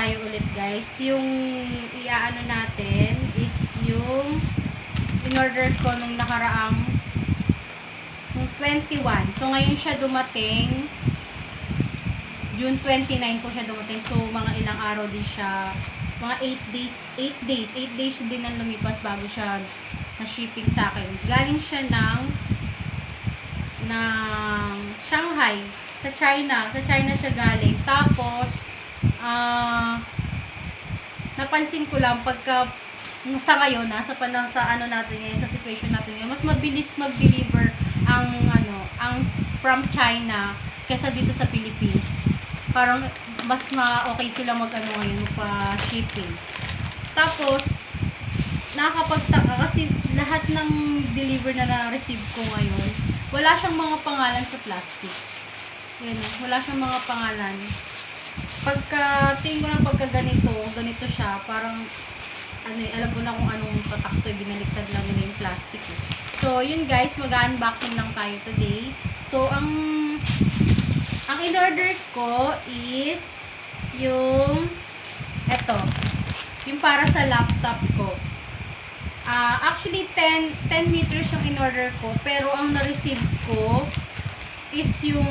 tayo ulit guys. Yung iaano natin is yung in-order ko nung nakaraang 21. So ngayon siya dumating. June 29 ko siya dumating. So mga ilang araw din siya. Mga 8 days din ang lumipas bago siya na-shipping sa akin. Galing siya ng Shanghai, sa China. Sa China siya galing. Tapos, napansin ko lang pagka sa ngayon, sa ano natin ngayon, sa situation natin ngayon, mas mabilis mag-deliver ang from China kaysa dito sa Philippines. Parang mas okay sila ngayon pa-shipping. Tapos, nakakapagtaka kasi lahat ng deliver na na-receive ko ngayon, wala siyang mga pangalan sa plastic. Yan, wala siyang mga pangalan. Tingin ko na ganito siya, parang alam ko na kung anong tatak to, binaliktad lang nila yung plastic. So, yun guys, mag-unboxing lang tayo today. So, ang in-order ko is yung yung para sa laptop ko. Actually, 10 meters yung in-order ko, pero ang na-receive ko is yung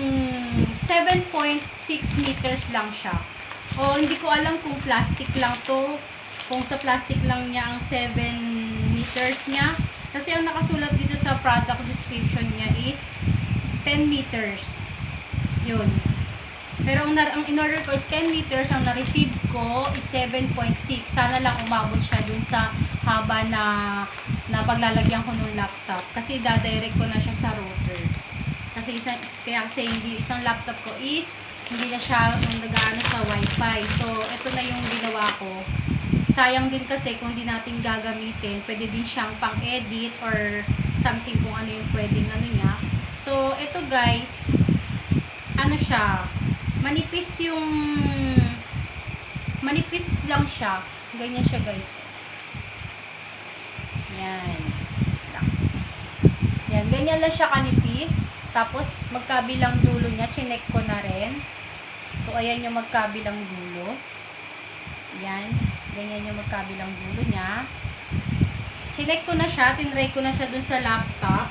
7.6 meters lang siya. O, hindi ko alam kung plastic lang to, kung sa plastic lang niya ang 7 meters niya. Kasi ang nakasulat dito sa product description niya is 10 meters. Yun. Pero ang in-order ko is 10 meters, ang na-receive ko is 7.6. Sana lang umabot siya dun sa haba na paglalagyan ko ng laptop. Kasi dadirect ko na siya sa router. Kasi isang laptop ko is hindi na siya nag-aano sa wifi. So, ito na yung ginawa ko. Sayang din kasi kung hindi natin gagamitin, pwede din siyang pang-edit or something kung ano yung pwedeng niya. So, ito guys, siya, manipis lang siya. Ganyan siya guys. Yan. Yan, ganyan lang siya kanipis. Tapos, magkabilang dulo niya, chinek ko na rin. So, ayan yung magkabilang dulo. Yan. Ganyan yung magkabilang dulo niya. Chinek ko na siya, tinry ko na siya dun sa laptop.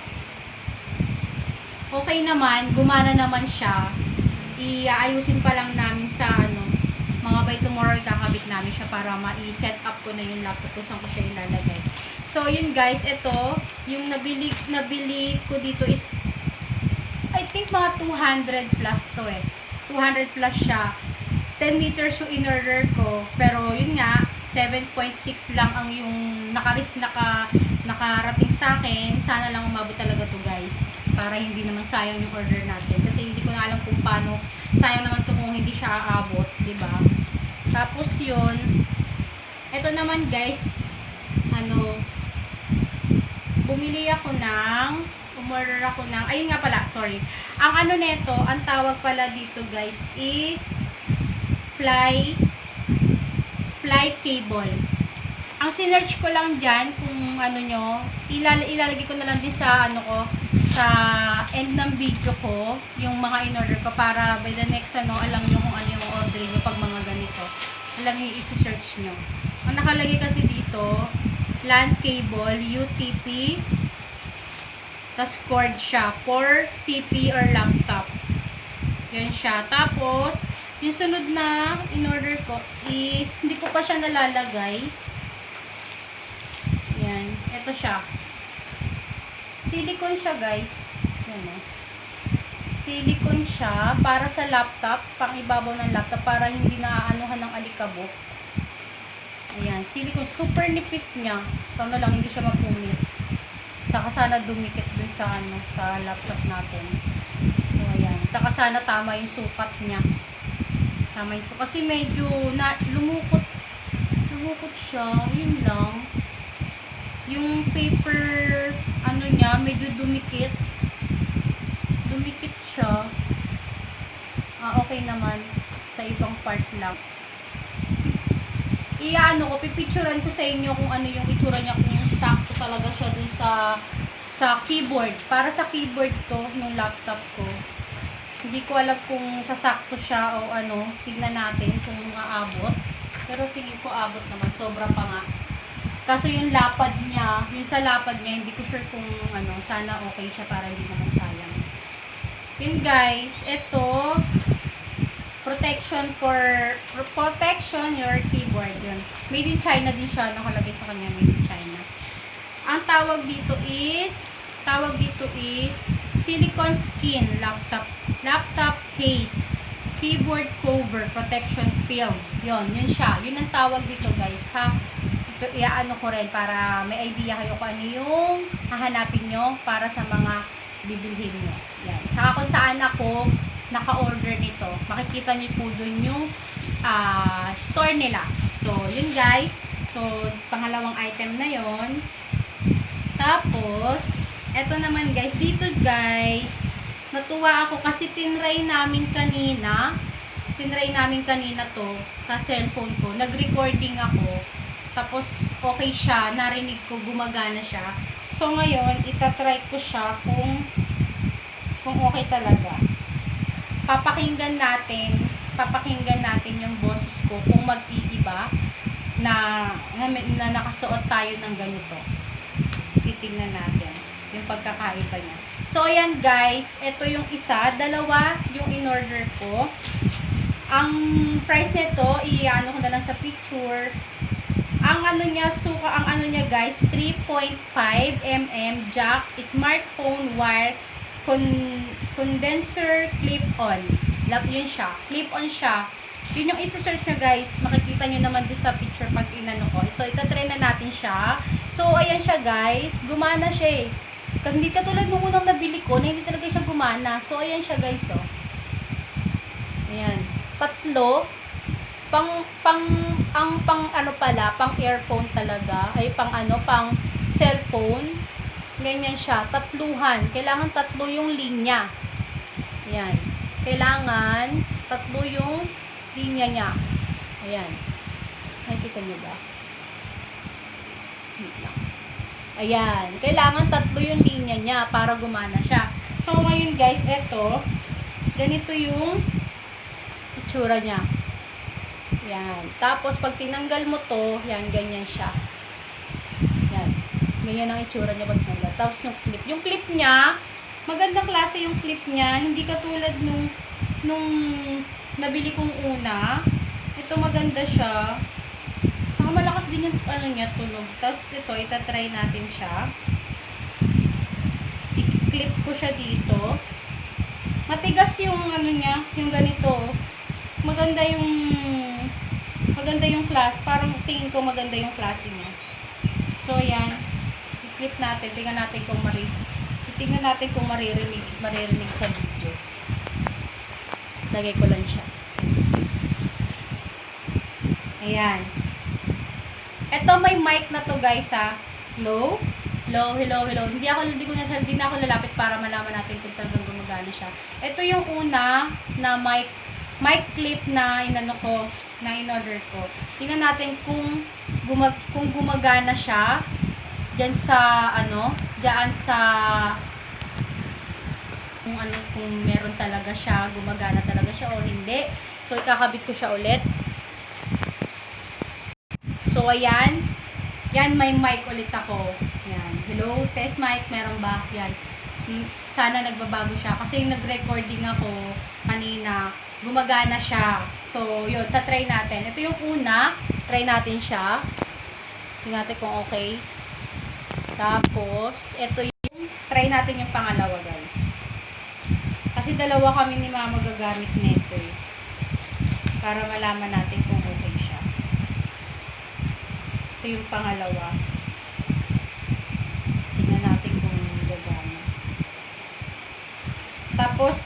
Okay naman, gumana naman siya. Iayusin pa lang namin sa mga by tomorrow kakabit namin siya para ma-set up ko na yung laptop ko saan ko siya ilalagay. So, yun guys, ito, yung nabili ko dito is I think mga 200 plus to 200 plus siya. 10 meters yung in-order ko. Pero, yun nga, 7.6 lang ang yung nakarating sa akin. Sana lang umabot talaga to guys. Para hindi naman sayang yung order natin. Kasi hindi ko na alam kung paano. Sayang naman to kung hindi siya aabot. Diba? Tapos yun. Ito naman guys. Umorder ako ng, ayun nga pala, sorry. Ang neto, ang tawag pala dito guys is fly cable. Ang sinearch ko lang dyan, kung ilalagay ko na lang din sa sa end ng video ko, yung mga in-order ko para by the next alam nyo kung ano yung order nyo pag mga ganito. Alam nyo yung isi-search nyo. Ang nakalagay kasi dito, LAN cable, UTP, tas cord siya for CP or laptop. Yan siya. Tapos, yung sunod na in-order ko is, hindi ko pa siya nalalagay. Yan. Ito siya. Silicone siya, guys. Yan silicone siya para sa laptop, pang ibabaw ng laptop, para hindi naaanuhan ng alikabok. Ayan. Silicone. Super nipis niya. Sana lang hindi siya mapunit. Saka sana dumikit dun sa sa laptop natin. So, ayan. Saka sana tama yung sukat niya. Tama yung sukat. Kasi medyo lumukot siya. Yun lang. Yung paper, niya, medyo dumikit. Dumikit siya. Okay naman. Sa ibang part lang. Pipicturean ko sa inyo kung ano yung itsura niya, kung sakto talaga siya dun sa keyboard. Para sa keyboard ko, ng laptop ko. Hindi ko alam kung sasakto siya o tignan natin kung aabot. Pero tingin ko abot naman. Sobra pa nga. Kaso yung lapad niya, yung sa lapad niya, hindi ko sure kung ano, sana okay siya para hindi naman sayang. Yun guys, ito, protection your keyboard. Yun. Made in China din siya, nakalagay sa kanya, made in China. Ang tawag dito is silicone skin laptop case, keyboard cover, protection film. Yun siya. Yun ang tawag dito guys, ha. Iaano ko rin para may idea kayo kung ano yung hahanapin nyo para sa mga bibilhin nyo. Yan. Saka kung saan ako naka-order nito. Makikita nyo po dun yung store nila. So, yun guys. So, pangalawang item na yon. Tapos, eto naman guys. Dito guys, natuwa ako kasi tinry namin kanina to sa cellphone ko. Nag-recording ako. Tapos, okay siya. Narinig ko, gumagana siya. So, ngayon, itatry ko siya kung okay talaga. Papakinggan natin yung boses ko kung mag-iiba na nakasuot tayo ng ganito. Titingnan natin yung pagkakaiba niya. So, ayan guys. Ito yung isa. Dalawa yung in-order ko. Ang price nito, i-ano ko na lang sa picture. Ang ano niya guys, 3.5 mm jack, smartphone wire, condenser clip-on. Yun siya. Clip-on siya. Yun yung isa-search nyo guys. Makikita nyo naman doon sa picture pag inano ko. Ito, itatry na natin siya. So, ayan siya guys. Gumana siya eh. Kasi hindi katulad nung unang nabili ko na hindi talaga siya gumana. So, ayan siya guys oh. Ayan. Tatlo. Pang earphone talaga. Ay, pang cellphone. Ganyan siya. Tatluhan. Kailangan tatlo yung linya. Ayan. Kailangan tatlo yung linya niya. Ayan. Nakikita nyo ba? Ayan. Kailangan tatlo yung linya niya para gumana siya. So, ngayon guys, eto. Ganito yung itsura niya. Yan. Tapos, pag tinanggal mo to, yan, ganyan siya. Yan. Ganyan ang itsura niya pag tinanggal. Tapos, yung clip. Yung clip niya, magandang klase yung clip niya. Hindi katulad nung nabili kong una. Ito, maganda siya. Saka malakas din yung, niya, tunog. Tapos, ito, itatry natin siya. I-clip ko siya dito. Matigas yung, niya, yung ganito. Maganda yung class. Parang tingin ko maganda yung klase niya. So, ayan. I-clip natin. Tingnan natin kung maririnig sa video. Lagay ko lang siya. Ayan. Ito may mic na to guys ha. Hello? Hello. Hindi na ako lalapit para malaman natin kung talagang gumagana siya. Ito yung una na mic clip na in-order ko. Tingnan natin kung gumagana siya diyan sa kung meron talaga siya, gumagana talaga siya o hindi. So ikakabit ko siya ulit. So ayan. Yan, may mic ulit ako. Yan. Hello, test mic, meron ba? Yan. Sana nagbabago siya kasi yung nag-recording ako kanina, gumagana siya. So, yun, tatry natin. Ito yung una, try natin siya. Tingnan natin kung okay. Tapos, ito yung, try natin yung pangalawa, guys. Kasi dalawa kami ni Mama gagamit nito eh. Para malaman natin kung okay siya. Ito yung pangalawa. Tingnan natin kung gagana. Tapos,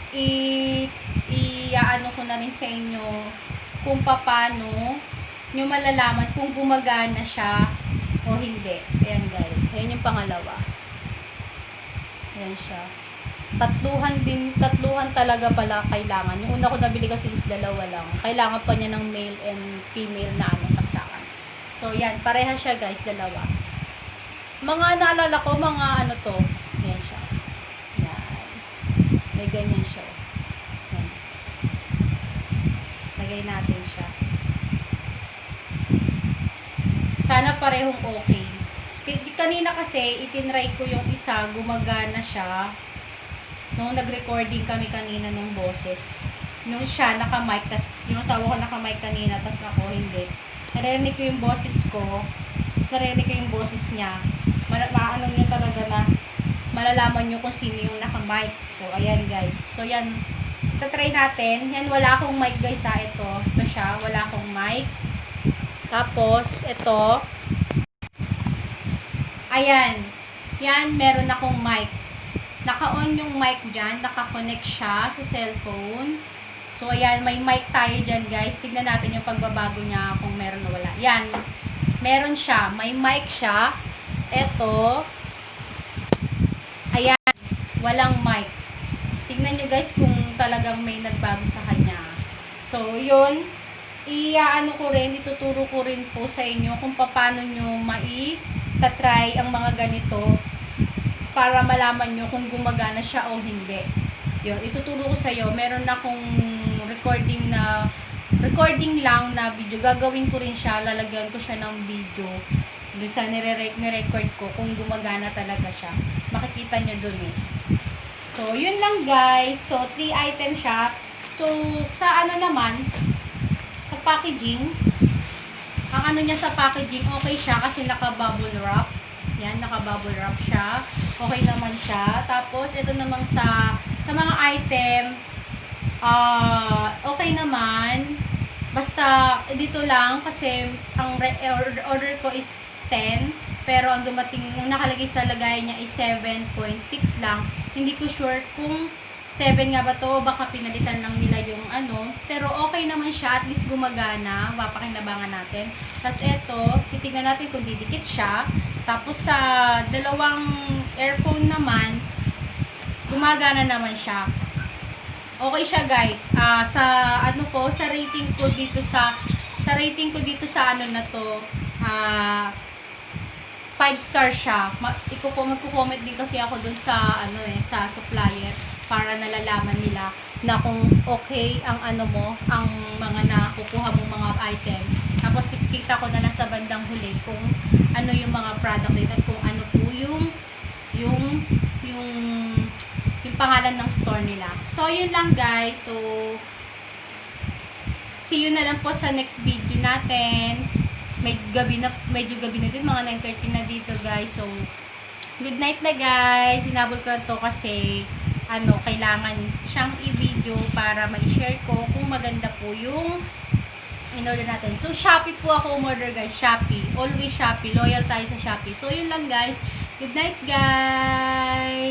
iaano ko na rin sa inyo kung paano nyo malalaman kung gumagana siya o hindi. Ayan guys. Ayan yung pangalawa. Ayan siya. Tatluhan talaga pala kailangan. Yung una ko nabili kasi is dalawa lang. Kailangan pa niya ng male and female na saksakan. So, yan. Pareha siya guys, dalawa. Mga naalala ko, mga to. Ayan siya. Yan. May ganyan siya. Yan. Lagay natin siya. Sana parehong okay. Kanina kasi, itinry ko yung isa, gumagana siya. Nung nag-recording kami kanina ng boses. Nung siya, naka-mic, tas yung asawa ko naka-mic kanina, tas ako hindi. Narinig ko yung boses ko, narinig ko yung boses niya. Maano nyo talaga na, malalaman nyo kung sino yung naka-mic. So, ayan guys. So, yan. Tatry natin. Yan, wala akong mic guys ha. Ito siya. Wala akong mic. Tapos, ito. Ayan. Yan, meron akong mic. Naka-on yung mic dyan. Naka-connect siya sa cellphone. So, ayan. May mic tayo dyan guys. Tignan natin yung pagbabago niya kung meron o wala. Yan. Meron siya. May mic siya. Ito. Ayan. Walang mic. Tignan nyo guys kung talagang may nagbago sa kanya. So, yun. Iaano ko rin, ituturo ko rin po sa inyo kung paano nyo mai-try ang mga ganito para malaman nyo kung gumagana siya o hindi. Yun, ituturo ko sa iyo. Meron akong recording lang na video. Gagawin ko rin siya, lalagyan ko siya ng video. Doon sa nire-record ko kung gumagana talaga siya. Makikita nyo dun eh. So, yun lang guys. So, 3 items siya. So, sa ano naman, sa packaging, ang ano niya sa packaging, okay siya kasi naka-bubble wrap. Yan, naka-bubble wrap siya. Okay naman siya. Tapos, ito namang sa mga item, okay naman. Basta, dito lang kasi ang order ko is 10. Pero, ang dumating, ang nakalagay sa lagay niya is 7.6 lang. Hindi ko sure kung 7 nga ba to, baka pinalitan lang nila yung ano. Pero okay naman siya, at least gumagana. Mapakinabangan natin. Tapos ito, titignan natin kung didikit siya. Tapos sa dalawang earphone naman, gumagana naman siya. Okay siya guys. Sa ano ko, sa rating ko dito sa ano na to, 5 star siya. Magko-comment din kasi ako dun sa ano sa supplier para nalalaman nila na kung okay ang ano mo, ang mga nakukuha mong mga item. Tapos kita ko na lang sa bandang huli kung ano yung mga product nila at kung ano po yung pangalan ng store nila. So yun lang guys. So see you na lang po sa next video natin. Medyo gabi na din, mga 9:30 na dito guys. So good night na guys. Hinabol ko to kasi kailangan siyang i-video para ma-share ko kung maganda po yung in-order natin. So, Shopee po ako umorder guys. Shopee. Always Shopee. Loyal tayo sa Shopee. So, yun lang guys. Good night guys.